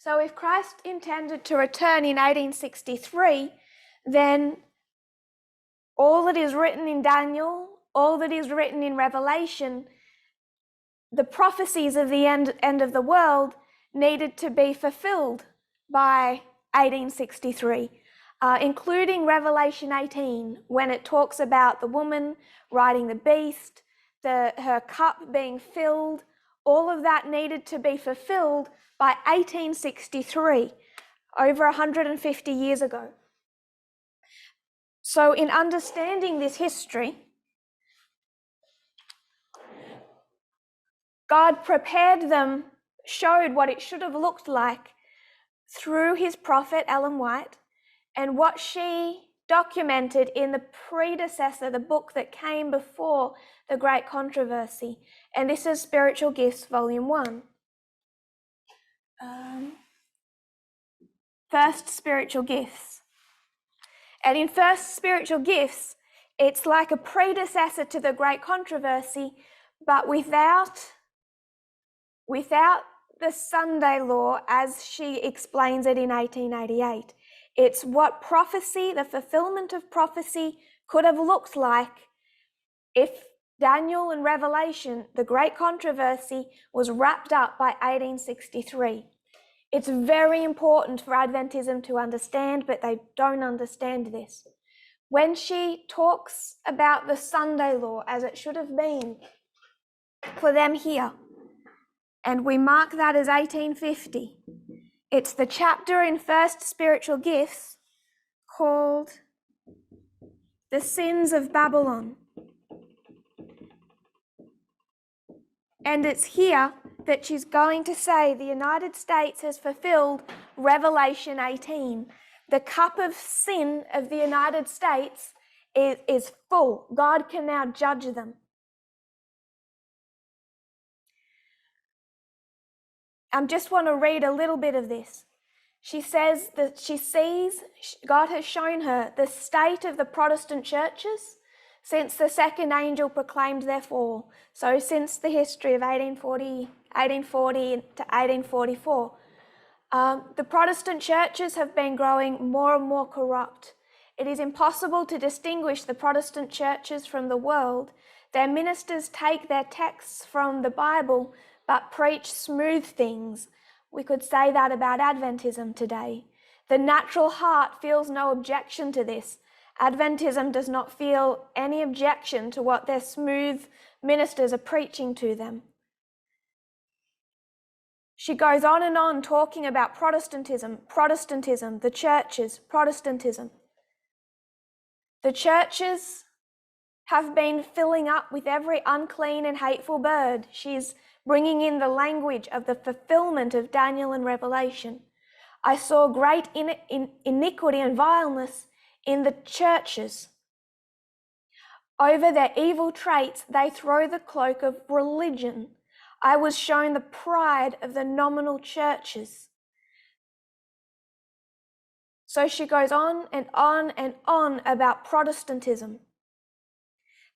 So if Christ intended to return in 1863, then all that is written in Daniel, all that is written in Revelation, the prophecies of the end of the world needed to be fulfilled by 1863, including Revelation 18, when it talks about the woman riding the beast, her cup being filled. All of that needed to be fulfilled by 1863, over 150 years ago. So in understanding this history, God prepared them, showed what it should have looked like through his prophet Ellen White, and what she documented in the predecessor, the book that came before the Great Controversy. And this is Spiritual Gifts, Volume 1. First Spiritual Gifts. And in First Spiritual Gifts, it's like a predecessor to the Great Controversy, but without the Sunday law as she explains it in 1888. It's what prophecy, the fulfillment of prophecy, could have looked like if Daniel and Revelation, the Great Controversy, was wrapped up by 1863. It's very important for Adventism to understand, but they don't understand this. When she talks about the Sunday law as it should have been for them here, and we mark that as 1850, it's the chapter in First Spiritual Gifts called The Sins of Babylon. And it's here that she's going to say the United States has fulfilled Revelation 18. The cup of sin of the United States is full. God can now judge them. I just want to read a little bit of this. She says that she sees, God has shown her the state of the Protestant churches since the second angel proclaimed their fall. So since the history of 1840 to 1844, the Protestant churches have been growing more and more corrupt. It is impossible to distinguish the Protestant churches from the world. Their ministers take their texts from the Bible but preach smooth things. We could say that about Adventism today. The natural heart feels no objection to this. Adventism does not feel any objection to what their smooth ministers are preaching to them. She goes on and on talking about Protestantism, the churches, Protestantism. The churches have been filling up with every unclean and hateful bird. She's bringing in the language of the fulfillment of Daniel and Revelation. I saw great iniquity and vileness in the churches. Over their evil traits, they throw the cloak of religion. I was shown the pride of the nominal churches. So she goes on and on and on about Protestantism.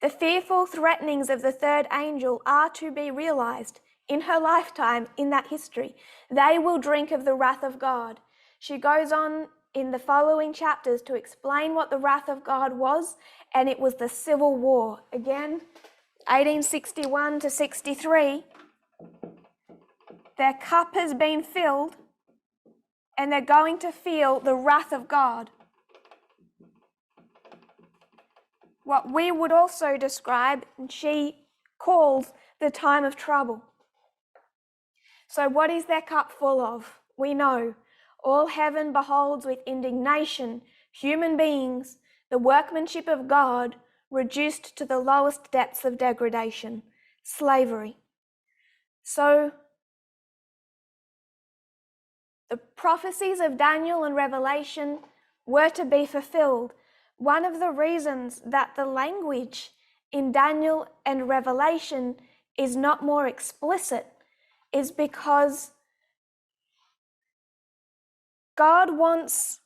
The fearful threatenings of the third angel are to be realized in her lifetime, in that history. They will drink of the wrath of God. She goes on in the following chapters to explain what the wrath of God was, and it was the Civil War. Again, 1861 to 63, their cup has been filled, and they're going to feel the wrath of God. What we would also describe, and she calls the time of trouble. So what is their cup full of? We know all heaven beholds with indignation human beings, the workmanship of God, reduced to the lowest depths of degradation, slavery. So the prophecies of Daniel and Revelation were to be fulfilled. One of the reasons that the language in Daniel and Revelation is not more explicit is because God wants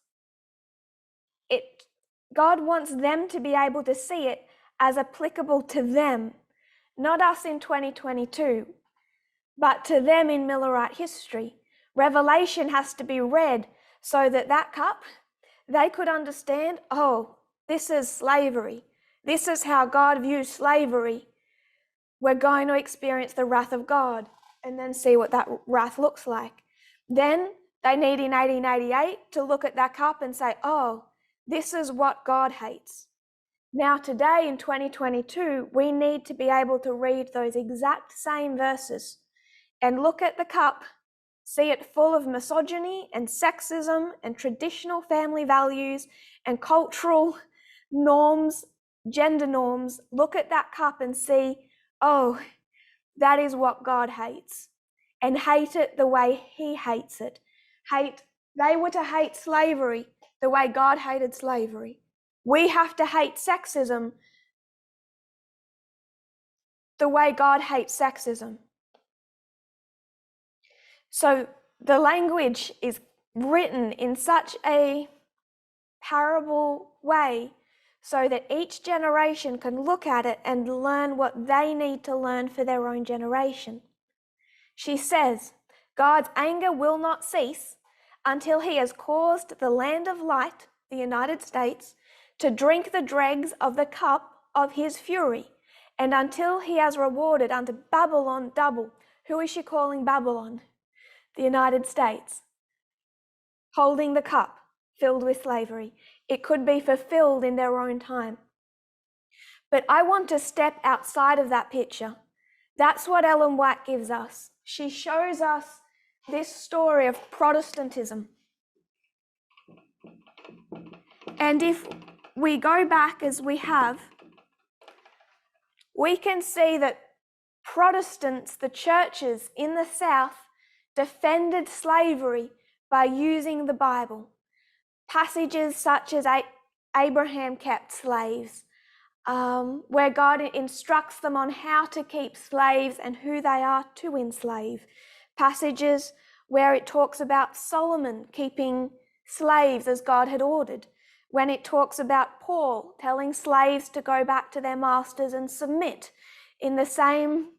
them to be able to see it as applicable to them, not us in 2022, but to them in Millerite history. Revelation has to be read so that that cup, they could understand, oh, this is slavery. This is how God views slavery. We're going to experience the wrath of God and then see what that wrath looks like. Then they need in 1888 to look at that cup and say, oh, this is what God hates. Now today in 2022, we need to be able to read those exact same verses and look at the cup, see it full of misogyny and sexism and traditional family values and cultural norms, gender norms. Look at that cup and see, oh, that is what God hates, and hate it the way He hates it. They were to hate slavery the way God hated slavery. We have to hate sexism the way God hates sexism. So the language is written in such a parable way so that each generation can look at it and learn what they need to learn for their own generation. She says, God's anger will not cease until He has caused the land of light, the United States, to drink the dregs of the cup of His fury, and until He has rewarded unto Babylon double. Who is she calling Babylon? The United States, holding the cup filled with slavery. It could be fulfilled in their own time. But I want to step outside of that picture. That's what Ellen White gives us. She shows us this story of Protestantism. And if we go back as we have, we can see that Protestants, the churches in the South, defended slavery by using the Bible. Passages such as Abraham kept slaves, where God instructs them on how to keep slaves and who they are to enslave. Passages where it talks about Solomon keeping slaves as God had ordered. When it talks about Paul telling slaves to go back to their masters and submit. In the same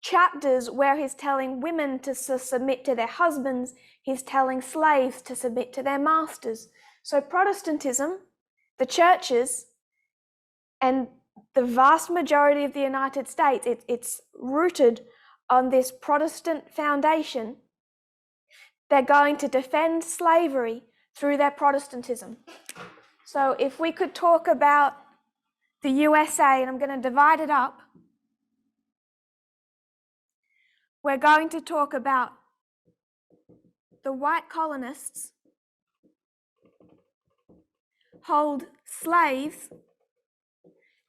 chapters where he's telling women to submit to their husbands, he's telling slaves to submit to their masters. So Protestantism, the churches, and the vast majority of the United States, it's rooted on this Protestant foundation. They're going to defend slavery through their Protestantism. So if we could talk about the USA, and I'm going to divide it up, we're going to talk about the white colonists hold slaves,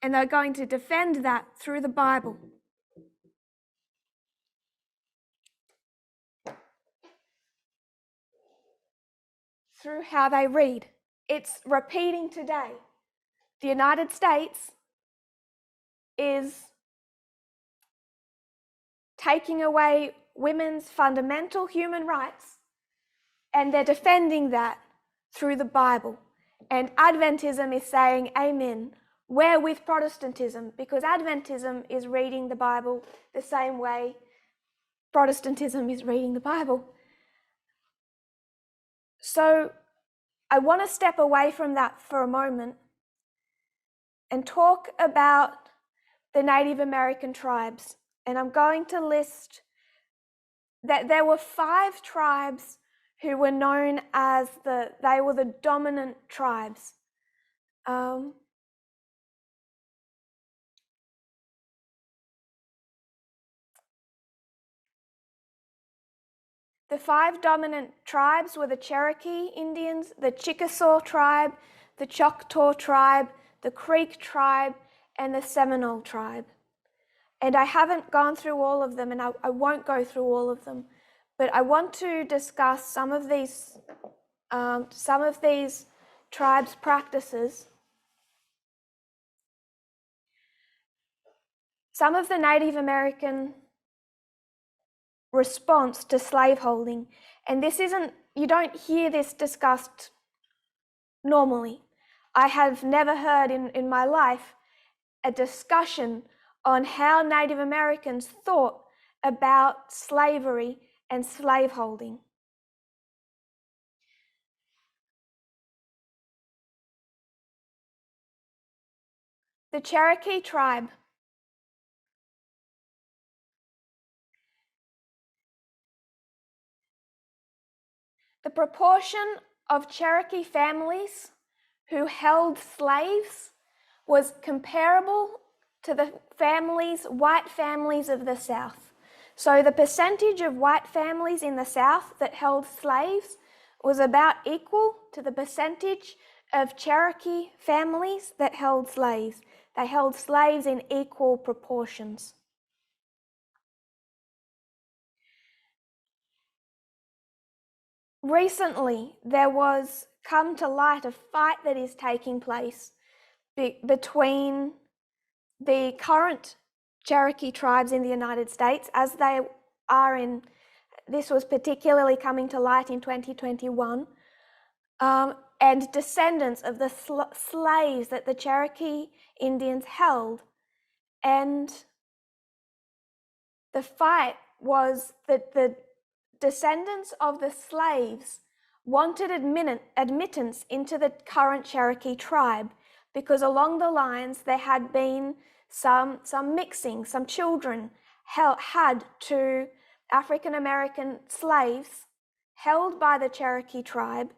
and they're going to defend that through the Bible. Through how they read. It's repeating today. The United States is taking away women's fundamental human rights, and they're defending that through the Bible. And Adventism is saying, amen. We're with Protestantism, because Adventism is reading the Bible the same way Protestantism is reading the Bible. So I want to step away from that for a moment and talk about the Native American tribes. And I'm going to list that there were 5 tribes who were known as they were the dominant tribes. The 5 dominant tribes were the Cherokee Indians, the Chickasaw tribe, the Choctaw tribe, the Creek tribe, and the Seminole tribe. And I haven't gone through all of them, and I won't go through all of them, but I want to discuss some of these tribes' practices. Some of the Native American response to slaveholding, and you don't hear this discussed normally. I have never heard in my life a discussion on how Native Americans thought about slavery and slaveholding. The Cherokee tribe. The proportion of Cherokee families who held slaves was comparable to the white families of the South. So the percentage of white families in the South that held slaves was about equal to the percentage of Cherokee families that held slaves. They held slaves in equal proportions. Recently, there was come to light a fight that is taking place between the current Cherokee tribes in the United States, as they are in, this was particularly coming to light in 2021, and descendants of the slaves that the Cherokee Indians held. And the fight was that the descendants of the slaves wanted admittance into the current Cherokee tribe, because along the lines there had been some mixing. Some children had to African American slaves held by the Cherokee tribe,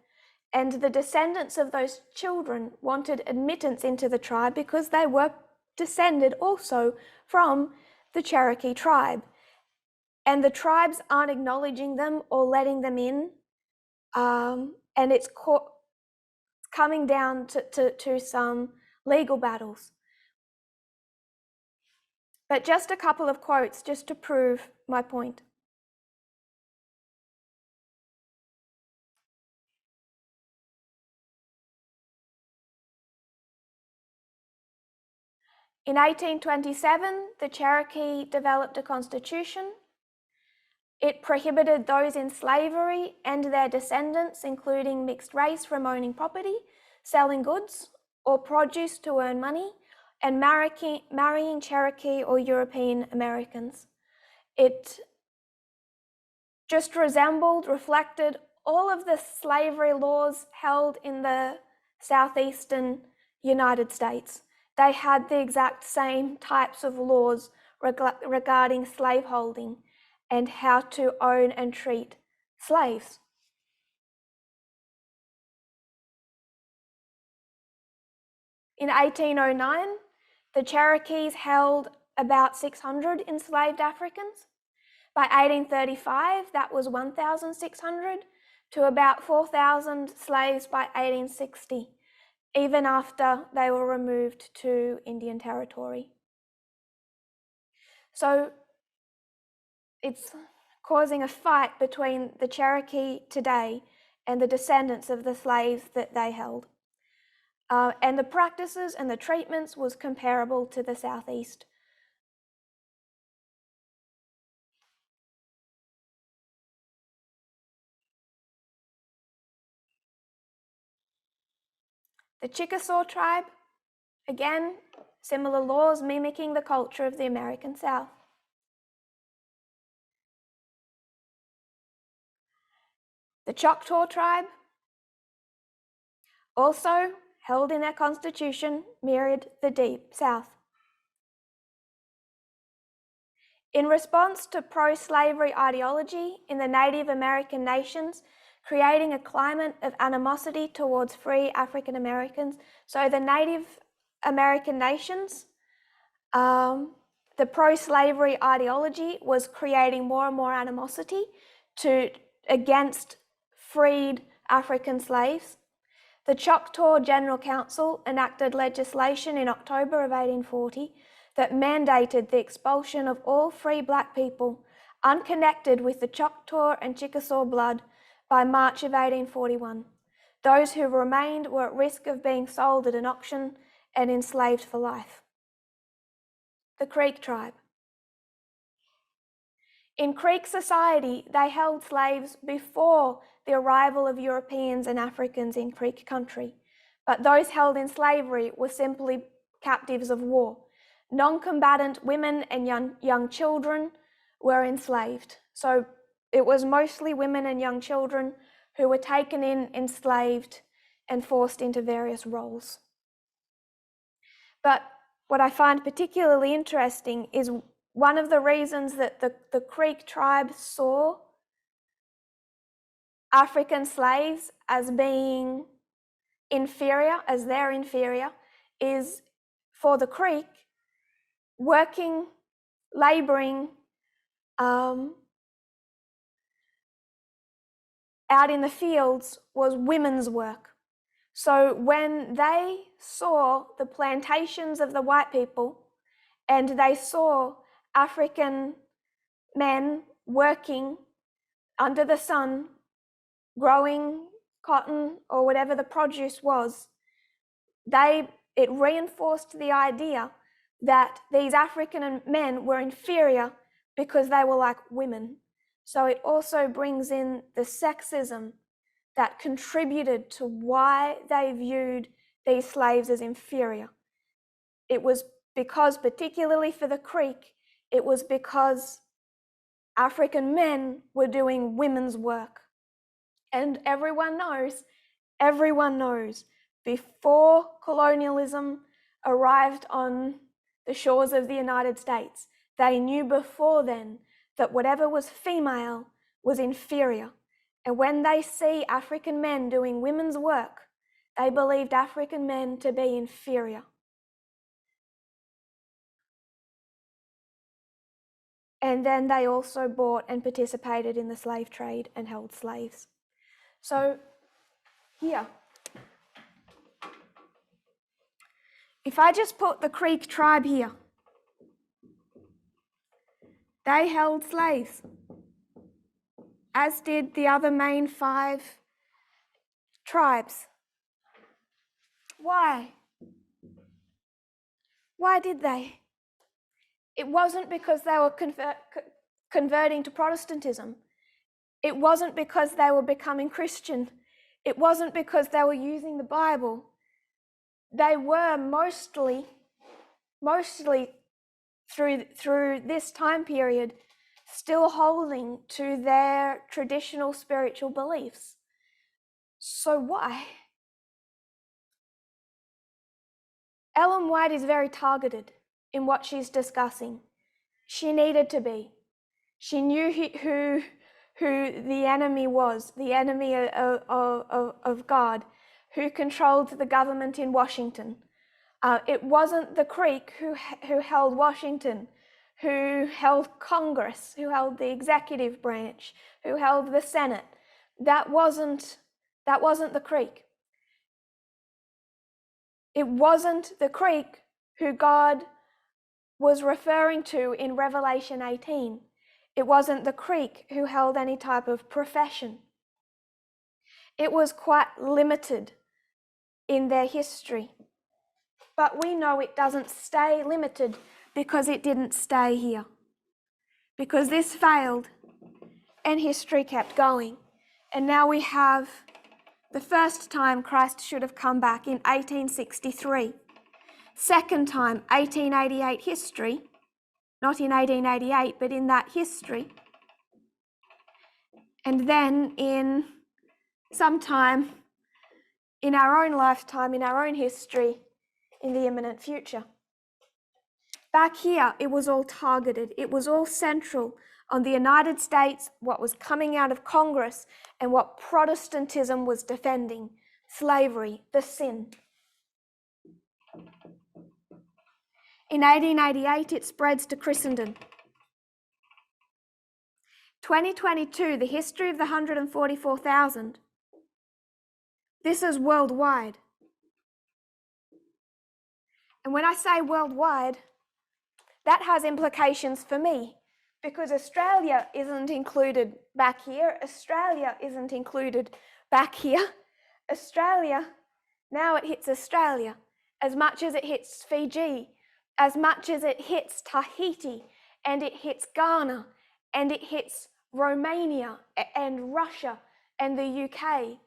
and the descendants of those children wanted admittance into the tribe because they were descended also from the Cherokee tribe. And the tribes aren't acknowledging them or letting them in, and it's coming down to some legal battles. But just a couple of quotes just to prove my point. In 1827, the Cherokee developed a constitution. It prohibited those in slavery and their descendants, including mixed race, from owning property, selling goods or produce to earn money, and marrying Cherokee or European Americans. It just reflected all of the slavery laws held in the southeastern United States. They had the exact same types of laws regarding slaveholding and how to own and treat slaves. In 1809, the Cherokees held about 600 enslaved Africans. By 1835, that was 1,600 to about 4,000 slaves by 1860, even after they were removed to Indian Territory. So it's causing a fight between the Cherokee today and the descendants of the slaves that they held. And the practices and the treatments was comparable to the Southeast. The Chickasaw tribe, again, similar laws mimicking the culture of the American South. The Choctaw tribe, also held in their constitution, mirrored the Deep South. In response to pro-slavery ideology in the Native American nations, creating a climate of animosity towards free African Americans. So the Native American nations, the pro-slavery ideology was creating more and more animosity against freed African slaves. The Choctaw General Council enacted legislation in October of 1840 that mandated the expulsion of all free black people unconnected with the Choctaw and Chickasaw blood by March of 1841. Those who remained were at risk of being sold at an auction and enslaved for life. The Creek tribe. In Creek society, they held slaves before the arrival of Europeans and Africans in Creek country, but those held in slavery were simply captives of war. Non-combatant women and young children were enslaved. So It was mostly women and young children who were taken in, enslaved, and forced into various roles. But what I find particularly interesting is one of the reasons that the Creek tribe saw African slaves as being inferior, as they're inferior, is for the Creek, working, labouring out in the fields was women's work. So when they saw the plantations of the white people and they saw African men working under the sun, growing cotton or whatever the produce was, it reinforced the idea that these African men were inferior because they were like women. So it also brings in the sexism that contributed to why they viewed these slaves as inferior. It was because, particularly for the Creek, it was because African men were doing women's work. And everyone knows, before colonialism arrived on the shores of the United States, they knew before then that whatever was female was inferior. And when they see African men doing women's work, they believed African men to be inferior. And then they also bought and participated in the slave trade and held slaves. So here, if I just put the Creek tribe here, they held slaves, as did the other main 5 tribes. Why? Why did they? It wasn't because they were converting to Protestantism. It wasn't because they were becoming Christian. It wasn't because they were using the Bible. They were mostly through this time period still holding to their traditional spiritual beliefs. So why? Ellen White is very targeted in what she's discussing. She needed to be. She knew who the enemy was, the enemy of God, who controlled the government in Washington. It wasn't the Creek who held Washington, who held Congress, who held the executive branch, who held the Senate. That wasn't the Creek. It wasn't the Creek who God was referring to in Revelation 18. It wasn't the Creek who held any type of profession. It was quite limited in their history. But we know it doesn't stay limited because it didn't stay here. Because this failed and history kept going. And now we have the first time Christ should have come back in 1863. Second time, 1888 history, not in 1888, but in that history. And then in sometime in our own lifetime, in our own history, in the imminent future. Back here, it was all targeted. It was all central on the United States, what was coming out of Congress, and what Protestantism was defending: slavery, the sin. In 1888, it spreads to Christendom. 2022, the history of the 144,000. This is worldwide. And when I say worldwide, that has implications for me, because Australia isn't included back here. Australia isn't included back here. Australia, now it hits Australia as much as it hits Fiji, as much as it hits Tahiti, and it hits Ghana, and it hits Romania and Russia and the UK.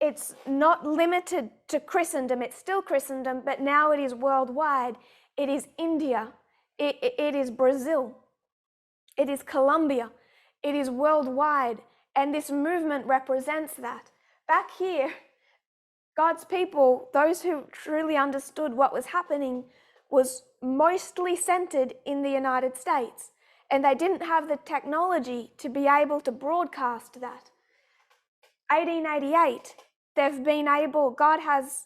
It's not limited to Christendom. It's still Christendom, but now it is worldwide. It is India. It is Brazil. It is Colombia. It is worldwide. And this movement represents that. Back here, God's people, those who truly understood what was happening, was mostly centered in the United States. And they didn't have the technology to be able to broadcast that. 1888, they've been able, God has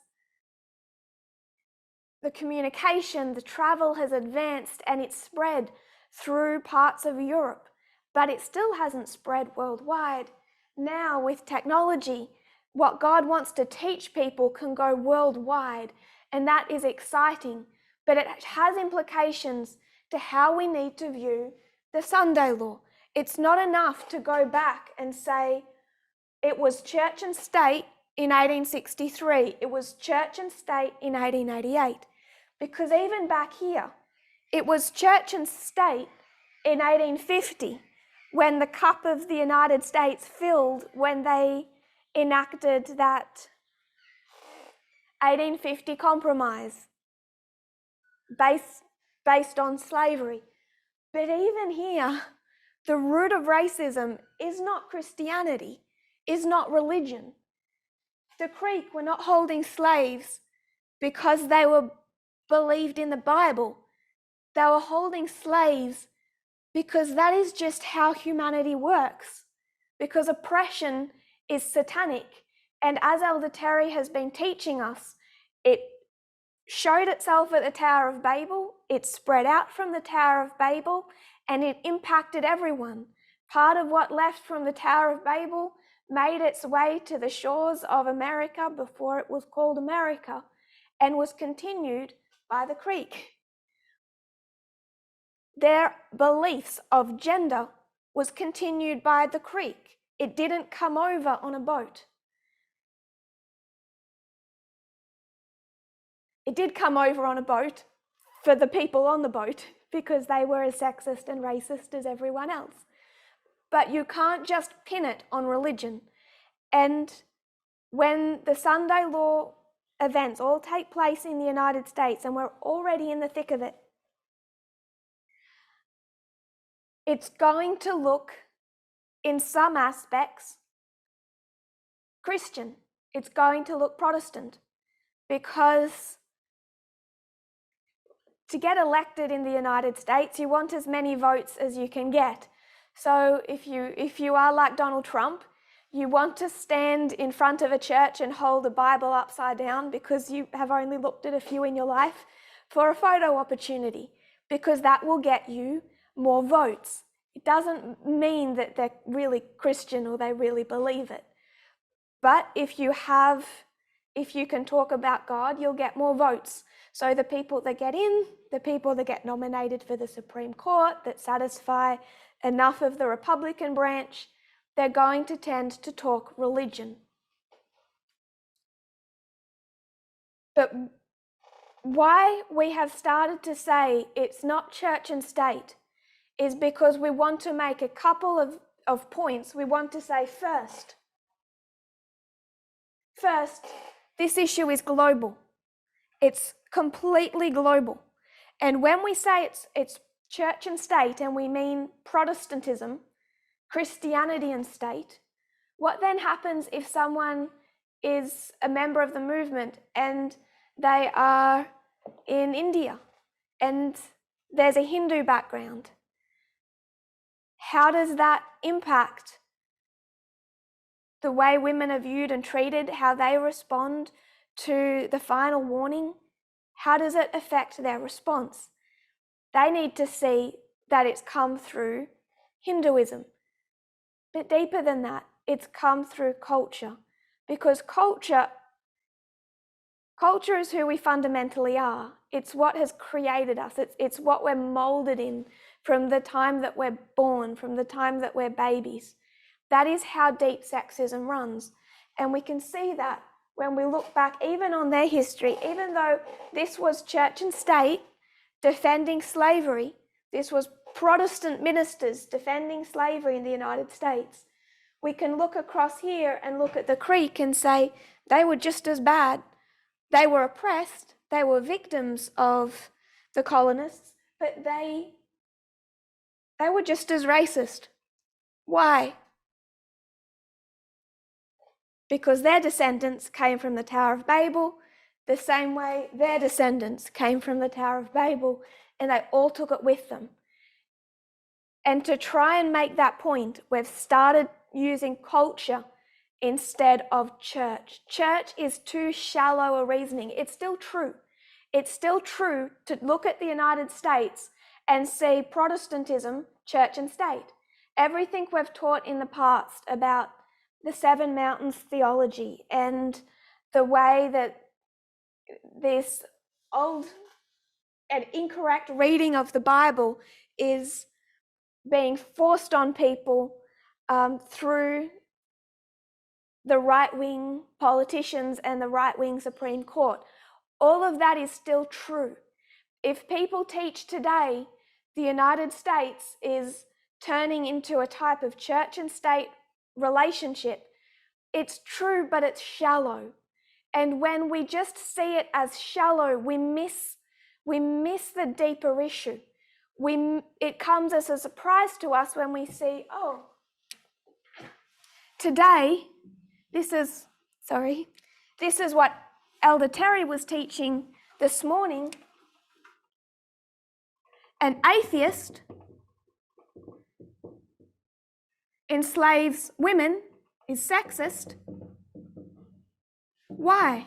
the communication, the travel has advanced and it's spread through parts of Europe, but it still hasn't spread worldwide. Now with technology, what God wants to teach people can go worldwide, and that is exciting, but it has implications to how we need to view the Sunday law. It's not enough to go back and say it was church and state in 1863, it was church and state in 1888. Because even back here, it was church and state in 1850 when the cup of the United States filled when they enacted that 1850 compromise based on slavery. But even here, the root of racism is not Christianity, is not religion. The Creek were not holding slaves because they were believed in the Bible. They were holding slaves because that is just how humanity works, because oppression is satanic. And as Elder Terry has been teaching us, it showed itself at the Tower of Babel, it spread out from the Tower of Babel, and it impacted everyone. Part of what left from the Tower of Babel made its way to the shores of America before it was called America, and was continued by the Creek. Their beliefs of gender was continued by the Creek. It didn't come over on a boat. It did come over on a boat for the people on the boat because they were as sexist and racist as everyone else. But you can't just pin it on religion. And when the Sunday law events all take place in the United States, and we're already in the thick of it, it's going to look, in some aspects, Christian. It's going to look Protestant, because to get elected in the United States, you want as many votes as you can get. So if you are like Donald Trump, you want to stand in front of a church and hold a Bible upside down because you have only looked at a few in your life for a photo opportunity, because that will get you more votes. It doesn't mean that they're really Christian or they really believe it. But if you can talk about God, you'll get more votes. So the people that get in, the people that get nominated for the Supreme Court, that satisfy enough of the Republican branch, they're going to tend to talk religion. But why we have started to say it's not church and state is because we want to make a couple of points. We want to say first, this issue is global. It's completely global. And when we say it's church and state, and we mean Protestantism, Christianity and state, what then happens if someone is a member of the movement and they are in India and there's a Hindu background? How does that impact the way women are viewed and treated, how they respond to the final warning? How does it affect their response? They need to see that it's come through Hinduism. But deeper than that, it's come through culture, because culture is who we fundamentally are. It's what has created us. It's what we're molded in from the time that we're born, from the time that we're babies. That is how deep sexism runs. And we can see that when we look back even on their history, even though this was church and state defending slavery, this was Protestant ministers defending slavery in the United States, we can look across here and look at the Creek and say they were just as bad. They were oppressed, they were victims of the colonists, but they They were just as racist. Why? Because their descendants came from the Tower of Babel, the same way their descendants came from the Tower of Babel, and they all took it with them. And to try and make that point, we've started using culture instead of church. Church is too shallow a reasoning. It's still true. It's still true to look at the United States and see Protestantism, church and state. Everything we've taught in the past about the Seven Mountains theology and the way that this old and incorrect reading of the Bible is being forced on people through the right-wing politicians and the right-wing Supreme Court. All of that is still true. If people teach today the United States is turning into a type of church and state relationship, it's true, but it's shallow. And when we just see it as shallow, we miss the deeper issue. It comes as a surprise to us when we see, oh, today, this is what Elder Terry was teaching this morning. An atheist enslaves women, is sexist. Why?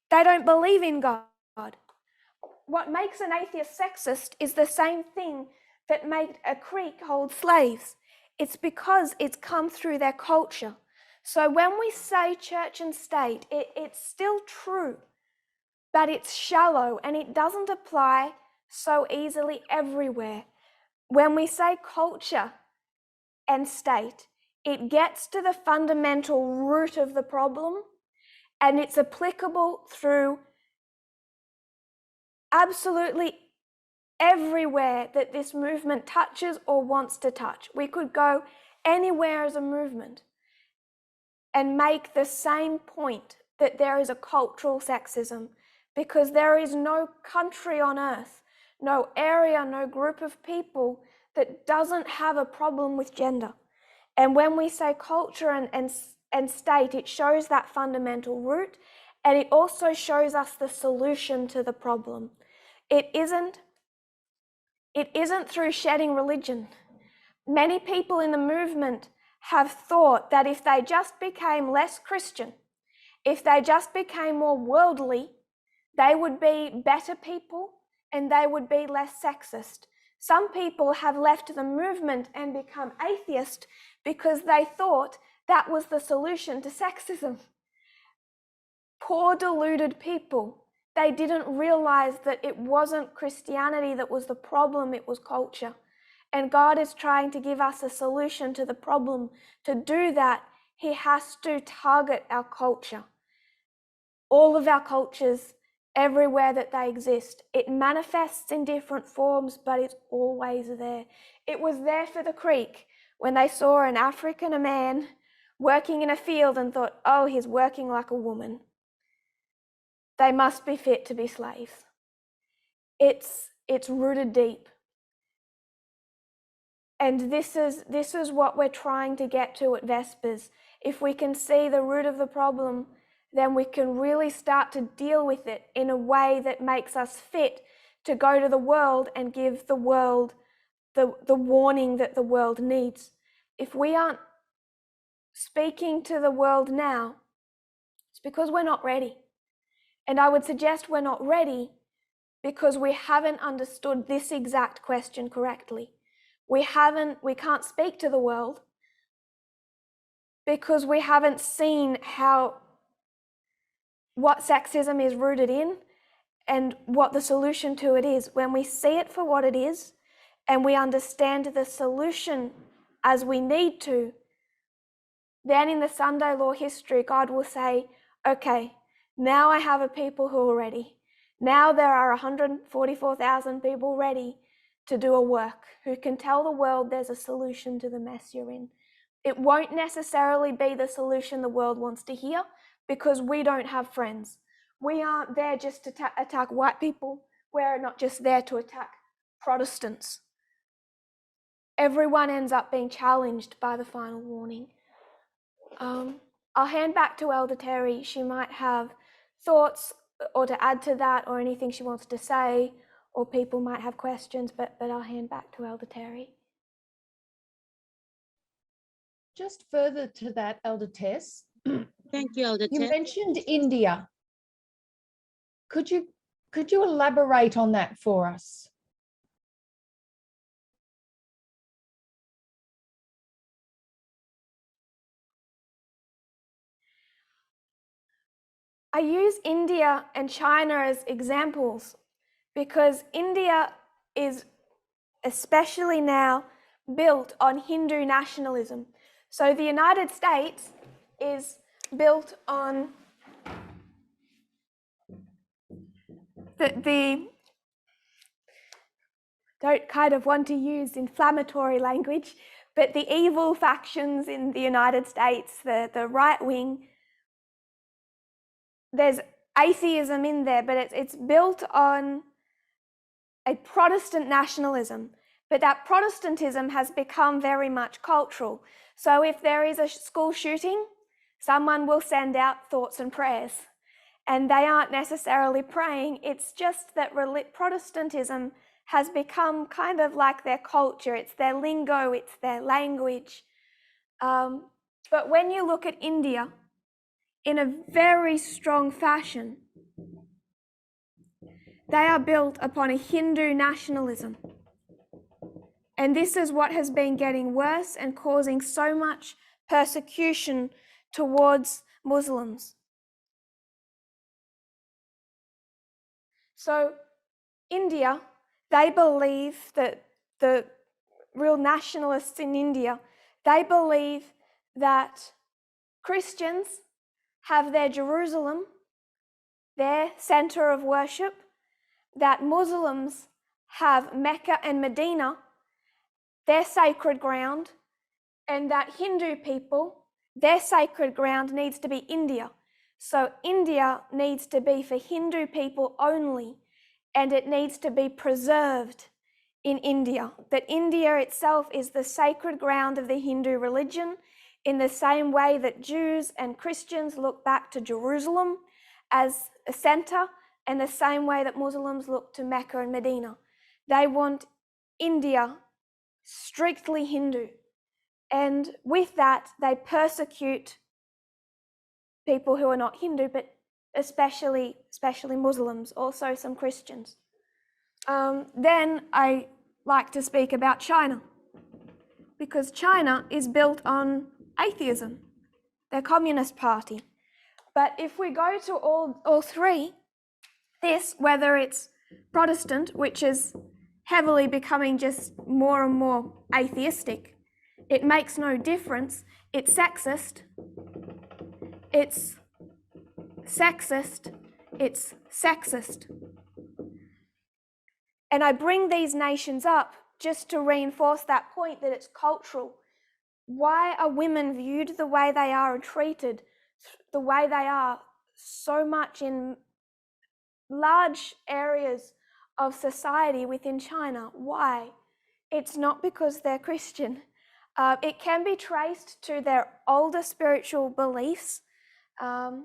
They don't believe in God. What makes an atheist sexist is the same thing that made a Creek hold slaves. It's because it's come through their culture. So when we say church and state, it's still true, but it's shallow and it doesn't apply so easily everywhere. When we say culture and state, it gets to the fundamental root of the problem, and it's applicable through absolutely everywhere that this movement touches or wants to touch. We could go anywhere as a movement and make the same point that there is a cultural sexism, because there is no country on earth, no area, no group of people that doesn't have a problem with gender. And when we say culture and state, it shows that fundamental root, and it also shows us the solution to the problem. It isn't through shedding religion. Many people in the movement have thought that if they just became less Christian, if they just became more worldly, they would be better people and they would be less sexist. Some people have left the movement and become atheist because they thought that was the solution to sexism. Poor deluded people. They didn't realize that it wasn't Christianity that was the problem, it was culture. And God is trying to give us a solution to the problem. To do that, He has to target our culture. All of our cultures, everywhere that they exist. It manifests in different forms, but it's always there. It was there for the Creek when they saw an African man working in a field and thought, oh, he's working like a woman. They must be fit to be slaves. It's rooted deep. And this is what we're trying to get to at Vespers. If we can see the root of the problem, then we can really start to deal with it in a way that makes us fit to go to the world and give the world the warning that the world needs. If we aren't speaking to the world now, it's because we're not ready. And I would suggest we're not ready because we haven't understood this exact question correctly. We can't speak to the world because we haven't seen what sexism is rooted in and what the solution to it is. When we see it for what it is and we understand the solution as we need to, then in the Sunday law history, God will say, okay, now I have a people who are ready. Now there are 144,000 people ready to do a work who can tell the world there's a solution to the mess you're in. It won't necessarily be the solution the world wants to hear because we don't have friends. We aren't there just to attack white people. We're not just there to attack Protestants. everyone ends up being challenged by the final warning. I'll hand back to Elder Terry. She might have thoughts or to add to that, or anything she wants to say, or people might have questions, but I'll hand back to Elder Terry. Just further to that, Elder Tess. Thank you, Elder You Tess. mentioned India. Could you elaborate on that for us? I use India and China as examples because India is especially now built on Hindu nationalism. So the United States is built on the don't kind of want to use inflammatory language, but the evil factions in the United States, the right wing, there's atheism in there, but it's built on a Protestant nationalism. But that Protestantism has become very much cultural. So if there is a school shooting, someone will send out thoughts and prayers. And they aren't necessarily praying, it's just that Protestantism has become kind of like their culture, it's their lingo, it's their language. But when you look at India, in a very strong fashion, they are built upon a Hindu nationalism. And this is what has been getting worse and causing so much persecution towards Muslims. So India, they believe that the real nationalists in India, they believe that Christians have their Jerusalem, their center of worship, that Muslims have Mecca and Medina, their sacred ground, and that Hindu people, their sacred ground needs to be India. So India needs to be for Hindu people only, and it needs to be preserved in India. That India itself is the sacred ground of the Hindu religion, in the same way that Jews and Christians look back to Jerusalem as a center, and the same way that Muslims look to Mecca and Medina. They want India strictly Hindu. And with that, they persecute people who are not Hindu, but especially Muslims, also some Christians. Then I like to speak about China, because China is built on atheism, their Communist Party. But if we go to all three, whether it's Protestant, which is heavily becoming just more and more atheistic, it makes no difference. It's sexist, it's sexist, it's sexist. And I bring these nations up just to reinforce that point, that it's cultural. Why are women viewed the way they are and treated the way they are so much in large areas of society within China? Why? It's not because they're Christian. It can be traced to their older spiritual beliefs. It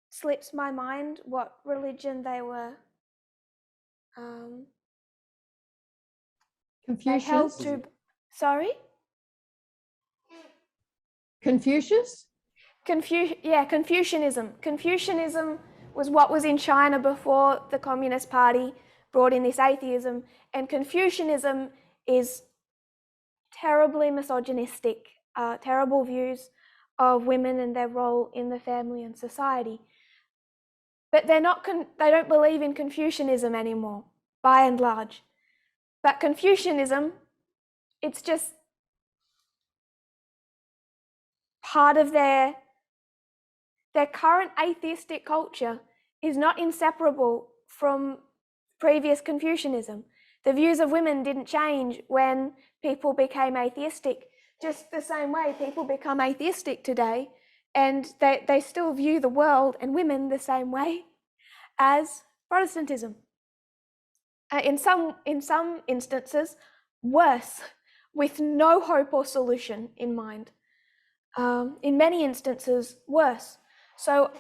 slips my mind what religion they were. Confucius? Sorry? Confucius? Confucianism. Confucianism was what was in China before the Communist Party brought in this atheism. And Confucianism is terribly misogynistic, terrible views of women and their role in the family and society. But they don't believe in Confucianism anymore, by and large. But Confucianism, it's just part of their current atheistic culture is not inseparable from previous Confucianism. The views of women didn't change when people became atheistic. Just the same way people become atheistic today, and they still view the world and women the same way as Protestantism. In some instances, worse. with no hope or solution in mind. In many instances, worse. So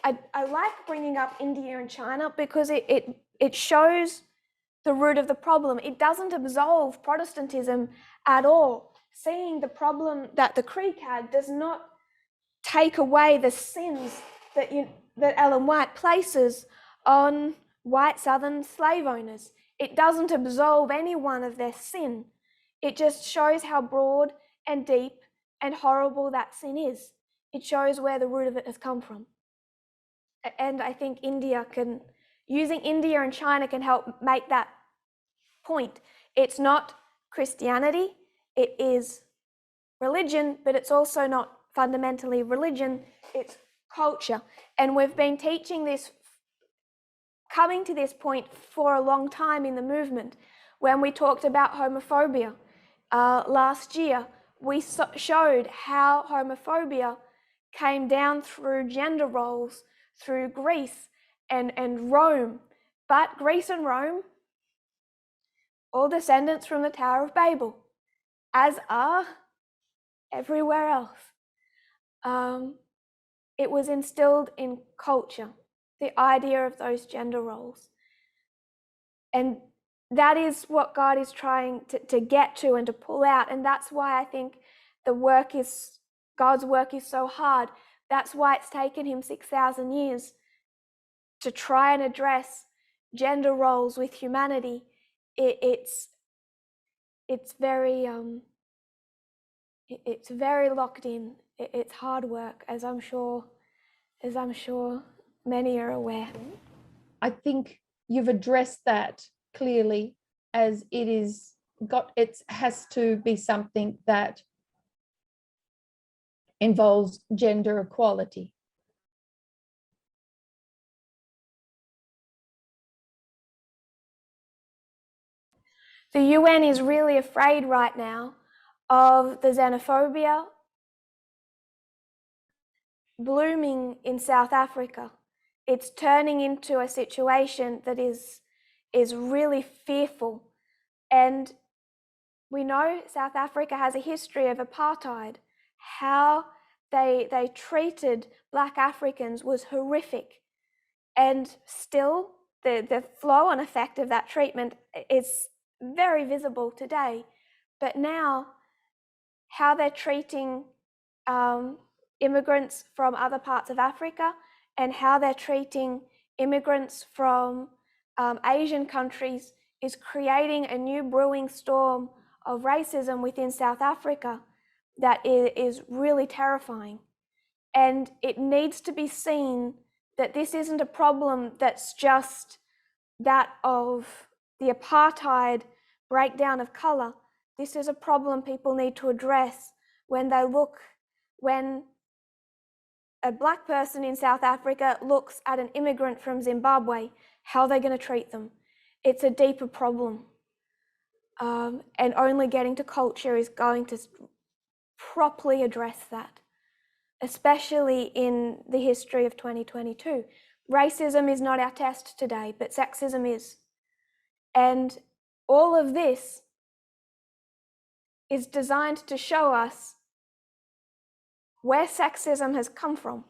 I like bringing up India and China because it shows the root of the problem. It doesn't absolve Protestantism at all. Seeing the problem that the Creek had does not take away the sins that Ellen White places on white Southern slave owners. It doesn't absolve anyone of their sin. It just shows how broad and deep and horrible that sin is. It shows where the root of it has come from. And I think using India and China can help make that point. It's not Christianity, it is religion, but it's also not fundamentally religion, it's culture. And we've been teaching this, coming to this point for a long time in the movement. When we talked about homophobia last year, we showed how homophobia came down through gender roles, through Greece and Rome. But Greece and Rome, all descendants from the Tower of Babel, as are everywhere else. It was instilled in culture, the idea of those gender roles. And that is what God is trying to get to and to pull out. And that's why I think God's work is so hard. That's why it's taken him 6,000 years to try and address gender roles with humanity. It's very locked in. It's hard work, as I'm sure many are aware. I think you've addressed that clearly, as it has to be something that involves gender equality. The UN is really afraid right now of the xenophobia blooming in South Africa. It's turning into a situation that is really fearful. And we know South Africa has a history of apartheid. How they treated Black Africans was horrific. And still, the flow and effect of that treatment is very visible today. But now, how they're treating immigrants from other parts of Africa and how they're treating immigrants from Asian countries is creating a new brewing storm of racism within South Africa that is really terrifying. And it needs to be seen that this isn't a problem that's just that of the apartheid breakdown of color. This is a problem people need to address when a Black person in South Africa looks at an immigrant from Zimbabwe, how they're going to treat them. It's a deeper problem. And only getting to culture is going to properly address that, especially in the history of 2022. Racism is not our test today, but sexism is. And all of this is designed to show us where sexism has come from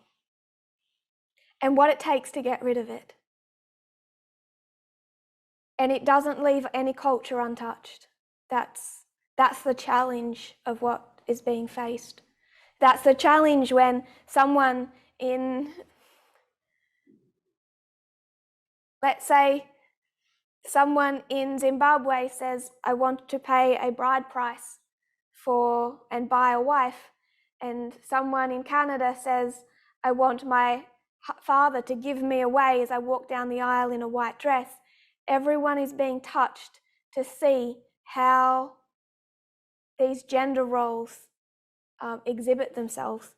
and what it takes to get rid of it. And it doesn't leave any culture untouched. That's the challenge of what is being faced. That's the challenge when someone let's say someone in Zimbabwe says, I want to pay a bride price and buy a wife. And someone in Canada says, I want my father to give me away as I walk down the aisle in a white dress. Everyone is being touched to see how these gender roles exhibit themselves.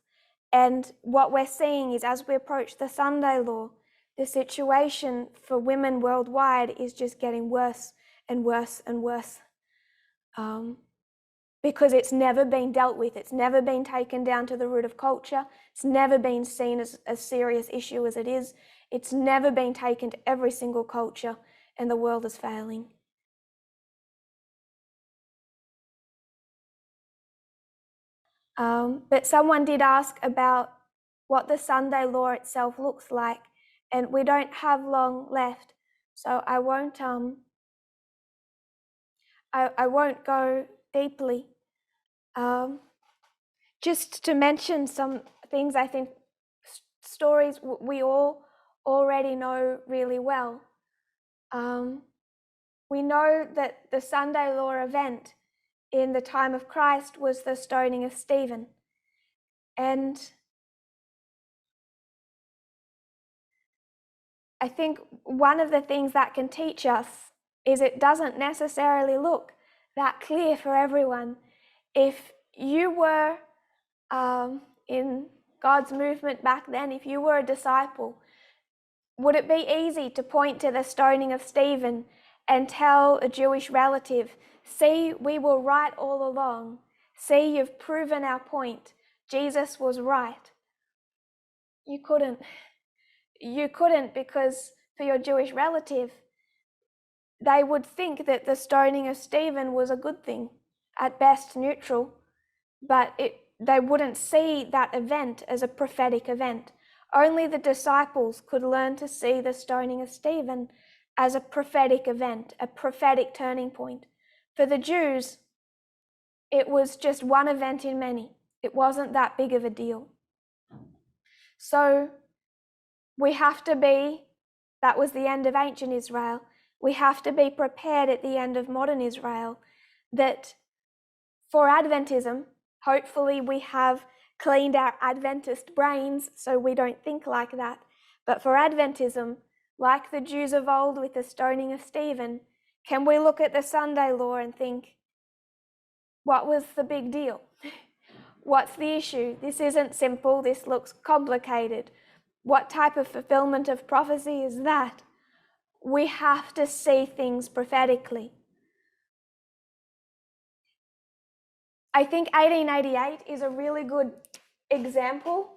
And what we're seeing is, as we approach the Sunday law, the situation for women worldwide is just getting worse and worse and worse. Because it's never been dealt with. It's never been taken down to the root of culture. It's never been seen as a serious issue as it is. It's never been taken to every single culture, and the world is failing. But someone did ask about what the Sunday law itself looks like, and we don't have long left, so I won't go deeply. Just to mention some things, I think stories we all already know really well. We know that the Sunday law event in the time of Christ was the stoning of Stephen. And I think one of the things that can teach us is it doesn't necessarily look that clear for everyone. If you were in God's movement back then, if you were a disciple, would it be easy to point to the stoning of Stephen and tell a Jewish relative, see, we were right all along. See, you've proven our point. Jesus was right. You couldn't. You couldn't, because for your Jewish relative, they would think that the stoning of Stephen was a good thing, at best neutral, but they wouldn't see that event as a prophetic event. Only the disciples could learn to see the stoning of Stephen as a prophetic event, a prophetic turning point. For the Jews, it was just one event in many. It wasn't that big of a deal. So we have to be, that was the end of ancient Israel. We have to be prepared at the end of modern Israel that for Adventism, hopefully we have cleaned our Adventist brains so we don't think like that. But for Adventism, like the Jews of old with the stoning of Stephen, can we look at the Sunday law and think, what was the big deal? What's the issue? This isn't simple, this looks complicated. What type of fulfillment of prophecy is that? We have to see things prophetically. I think 1888 is a really good example.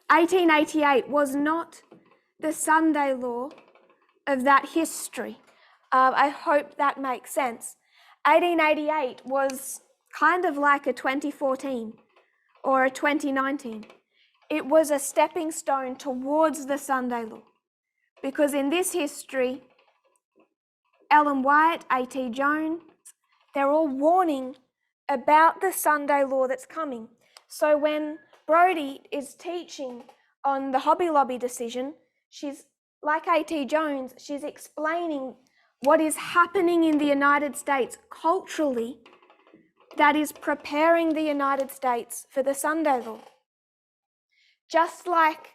1888 was not the Sunday law of that history. I hope that makes sense. 1888 was kind of like a 2014 or a 2019. It was a stepping stone towards the Sunday law. Because in this history, Ellen White, A.T. Jones, they're all warning about the Sunday law that's coming. So when Brodie is teaching on the Hobby Lobby decision, she's like A.T. Jones, she's explaining what is happening in the United States culturally that is preparing the United States for the Sunday law. Just like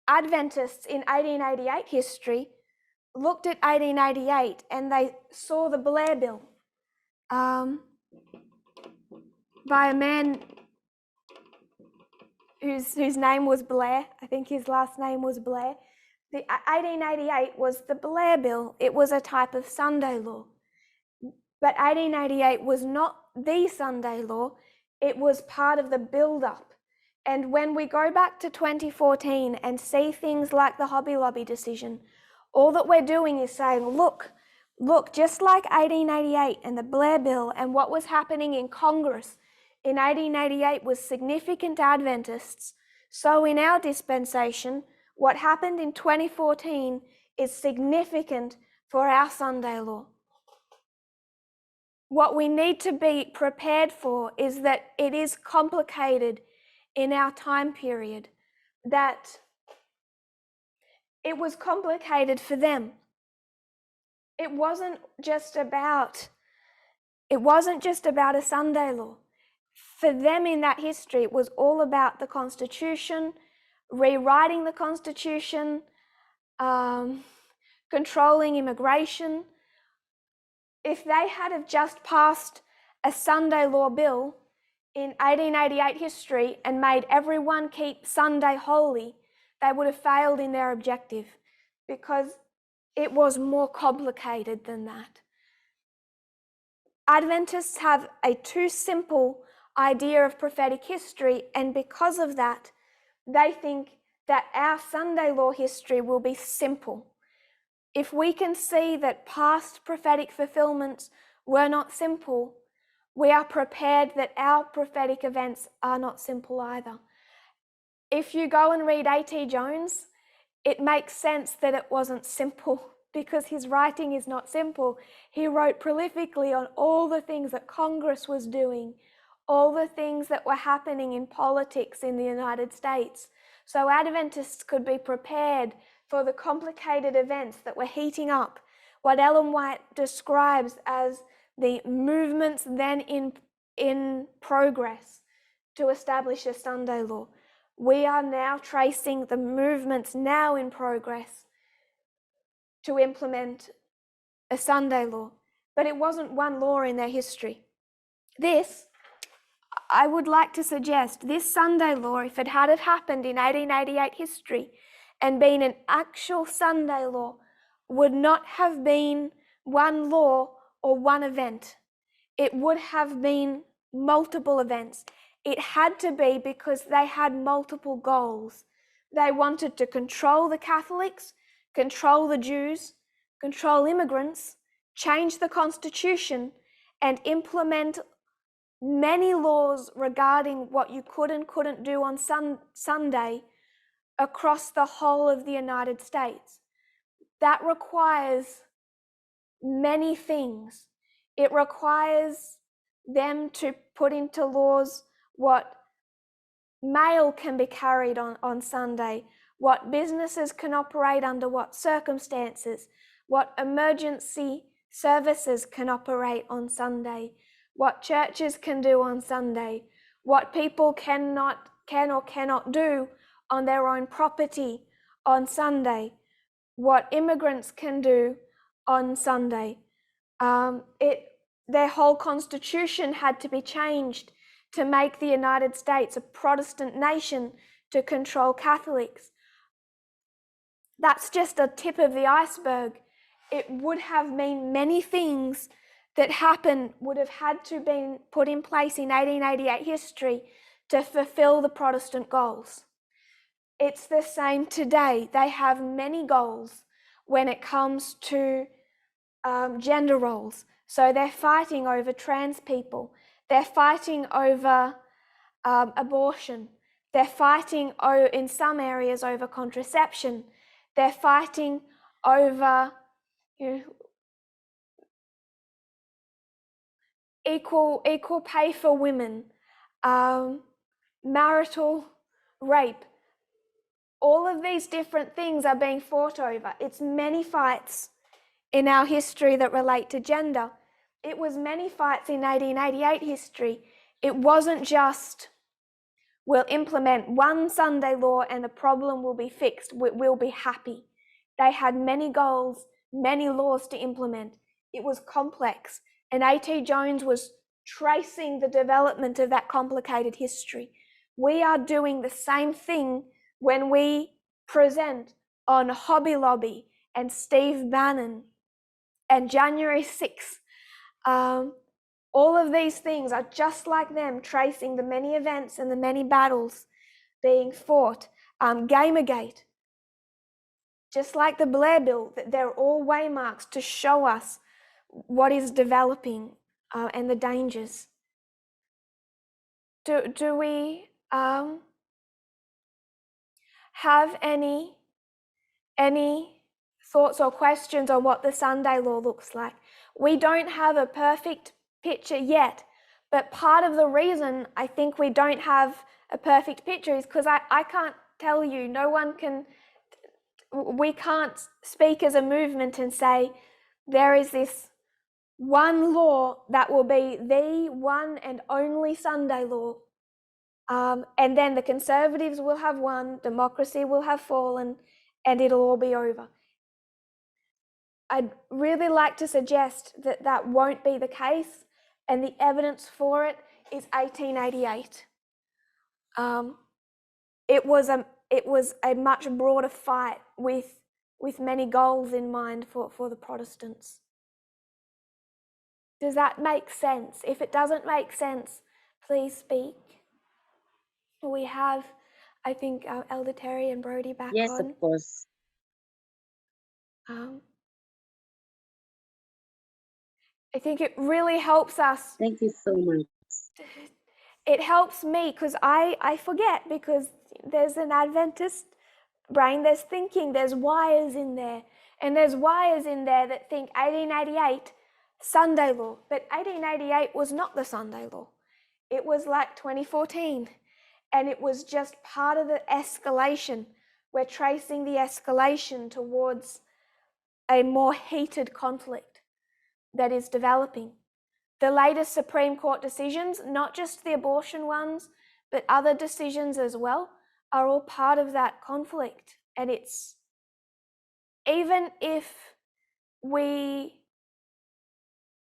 Adventists in 1888 history looked at 1888 and they saw the Blair Bill by a man whose name was Blair. I think his last name was Blair. The 1888 was the Blair Bill. It was a type of Sunday law. But 1888 was not the Sunday law. It was part of the build-up. And when we go back to 2014 and see things like the Hobby Lobby decision, all that we're doing is saying, look, just like 1888 and the Blair Bill and what was happening in Congress in 1888 was significant to Adventists. So in our dispensation, what happened in 2014 is significant for our Sunday law. What we need to be prepared for is that it is complicated in our time period, that it was complicated for them. It wasn't just about a Sunday law. For them in that history, it was all about the Constitution, rewriting the Constitution, controlling immigration. If they had have just passed a Sunday law bill in 1888 history and made everyone keep Sunday holy, they would have failed in their objective, because it was more complicated than that. Adventists have a too simple idea of prophetic history, and because of that, they think that our Sunday law history will be simple. If we can see that past prophetic fulfillments were not simple, we are prepared that our prophetic events are not simple either. If you go and read A.T. Jones, it makes sense that it wasn't simple because his writing is not simple. He wrote prolifically on all the things that Congress was doing, all the things that were happening in politics in the United States. So Adventists could be prepared for the complicated events that were heating up, what Ellen White describes as the movements then in progress to establish a Sunday law. We are now tracing the movements now in progress to implement a Sunday law. But it wasn't one law in their history. This, I would like to suggest, this Sunday law, if it had happened in 1888 history and been an actual Sunday law, would not have been one law or one event. It would have been multiple events. It had to be because they had multiple goals. They wanted to control the Catholics, control the Jews, control immigrants, change the Constitution, and implement many laws regarding what you could and couldn't do on Sunday across the whole of the United States. That requires many things. It requires them to put into laws what mail can be carried on Sunday, what businesses can operate under what circumstances, what emergency services can operate on Sunday, what churches can do on Sunday, what people can or cannot do on their own property on Sunday, what immigrants can do on Sunday. Their whole constitution had to be changed to make the United States a Protestant nation to control Catholics. That's just a tip of the iceberg. It would have meant many things that happened would have had to be put in place in 1888 history to fulfill the Protestant goals. It's the same today. They have many goals when it comes to gender roles. So they're fighting over trans people. They're fighting over abortion. They're fighting in some areas over contraception. They're fighting over equal pay for women, marital rape. All of these different things are being fought over. It's many fights in our history that relate to gender. It was many fights in 1888 history. It wasn't just, we'll implement one Sunday law and the problem will be fixed, we'll be happy. They had many goals, many laws to implement. It was complex, and A.T. Jones was tracing the development of that complicated history. We are doing the same thing when we present on Hobby Lobby and Steve Bannon and January 6th. All of these things are just like them, tracing the many events and the many battles being fought. Gamergate, just like the Blair Bill, they're all waymarks to show us what is developing and the dangers. Do we have any thoughts or questions on what the Sunday law looks like? We don't have a perfect picture yet, but part of the reason I think we don't have a perfect picture is because I can't tell you, we can't speak as a movement and say there is this one law that will be the one and only Sunday law, and then the Conservatives will have won, democracy will have fallen, and it'll all be over. I'd really like to suggest that that won't be the case, and the evidence for it is 1888. It was a much broader fight with many goals in mind for the Protestants. Does that make sense? If it doesn't make sense, please speak. We have, I think, Elder Terry and Brody back on. Yes, of course. I think it really helps us. Thank you so much. It helps me because I forget, because there's an Adventist brain, there's thinking, there's wires in there. And there's wires in there that think 1888, Sunday law. But 1888 was not the Sunday law. It was like 2014. And it was just part of the escalation. We're tracing the escalation towards a more heated conflict that is developing. The latest Supreme Court decisions, not just the abortion ones, but other decisions as well, are all part of that conflict. And it's, even if we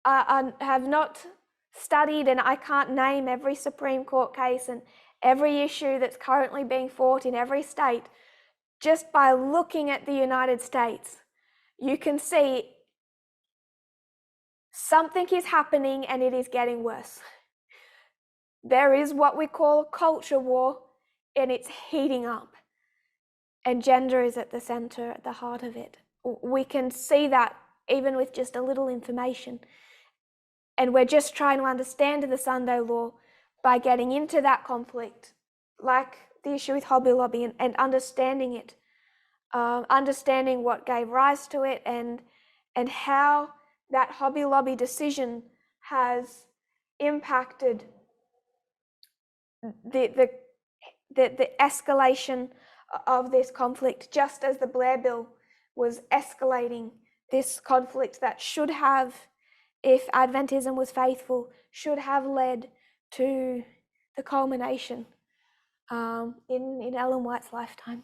have not studied, and I can't name every Supreme Court case and every issue that's currently being fought in every state, just by looking at the United States, you can see something is happening and it is getting worse. There is what we call a culture war, and it's heating up. And gender is at the center, at the heart of it. We can see that even with just a little information. And we're just trying to understand the Sunday law by getting into that conflict, like the issue with Hobby Lobby, and understanding it, understanding what gave rise to it, and how that Hobby Lobby decision has impacted the escalation of this conflict, just as the Blair Bill was escalating this conflict that should have, if Adventism was faithful, should have led to the culmination in Ellen White's lifetime.